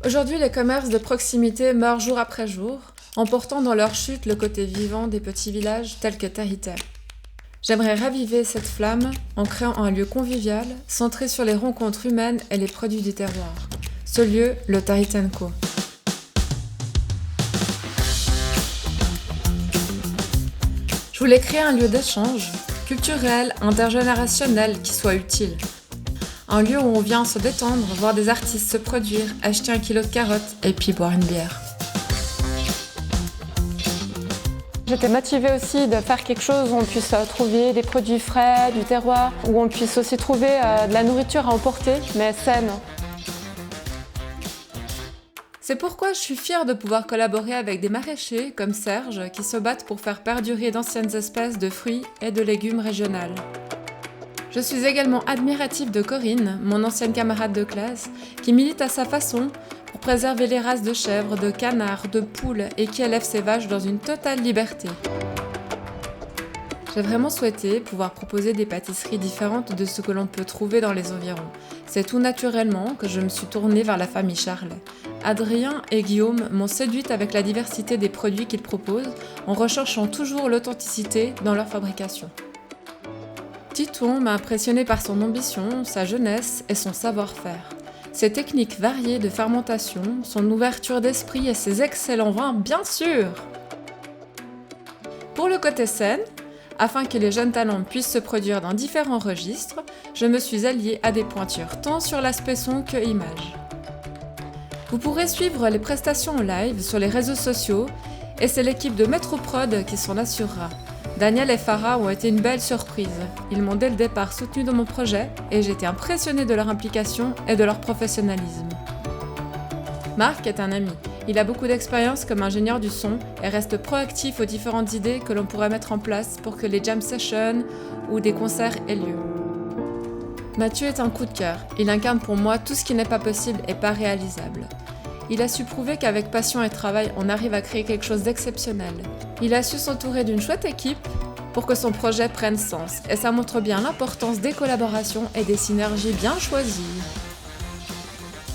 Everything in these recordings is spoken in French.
Aujourd'hui, les commerces de proximité meurent jour après jour, emportant dans leur chute le côté vivant des petits villages tels que Tahiti. J'aimerais raviver cette flamme en créant un lieu convivial, centré sur les rencontres humaines et les produits du terroir. Ce lieu, le Tahiti & Co. Je voulais créer un lieu d'échange, culturel, intergénérationnel, qui soit utile. Un lieu où on vient se détendre, voir des artistes se produire, acheter 1 kilo de carottes et puis boire une bière. J'étais motivée aussi de faire quelque chose où on puisse trouver des produits frais, du terroir, où on puisse aussi trouver de la nourriture à emporter, mais saine. C'est pourquoi je suis fière de pouvoir collaborer avec des maraîchers comme Serge qui se battent pour faire perdurer d'anciennes espèces de fruits et de légumes régionales. Je suis également admirative de Corinne, mon ancienne camarade de classe, qui milite à sa façon pour préserver les races de chèvres, de canards, de poules et qui élève ses vaches dans une totale liberté. J'ai vraiment souhaité pouvoir proposer des pâtisseries différentes de ce que l'on peut trouver dans les environs. C'est tout naturellement que je me suis tournée vers la famille Charlet. Adrien et Guillaume m'ont séduite avec la diversité des produits qu'ils proposent, en recherchant toujours l'authenticité dans leur fabrication. Titon m'a impressionné par son ambition, sa jeunesse et son savoir-faire. Ses techniques variées de fermentation, son ouverture d'esprit et ses excellents vins, bien sûr! Pour le côté scène, afin que les jeunes talents puissent se produire dans différents registres, je me suis alliée à des pointures tant sur l'aspect son que image. Vous pourrez suivre les prestations en live sur les réseaux sociaux et c'est l'équipe de Metroprod qui s'en assurera. Daniel et Farah ont été une belle surprise. Ils m'ont dès le départ soutenu dans mon projet et j'ai été impressionnée de leur implication et de leur professionnalisme. Marc est un ami. Il a beaucoup d'expérience comme ingénieur du son et reste proactif aux différentes idées que l'on pourrait mettre en place pour que les jam sessions ou des concerts aient lieu. Mathieu est un coup de cœur. Il incarne pour moi tout ce qui n'est pas possible et pas réalisable. Il a su prouver qu'avec passion et travail, on arrive à créer quelque chose d'exceptionnel. Il a su s'entourer d'une chouette équipe pour que son projet prenne sens. Et ça montre bien l'importance des collaborations et des synergies bien choisies.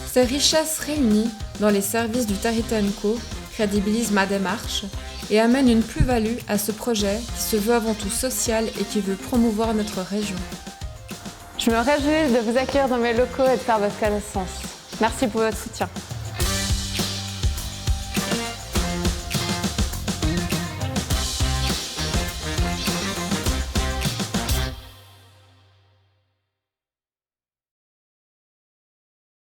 Ces richesses réunies dans les services du Tahiti & Co crédibilisent ma démarche et amènent une plus-value à ce projet qui se veut avant tout social et qui veut promouvoir notre région. Je me réjouis de vous accueillir dans mes locaux et de faire votre connaissance. Merci pour votre soutien.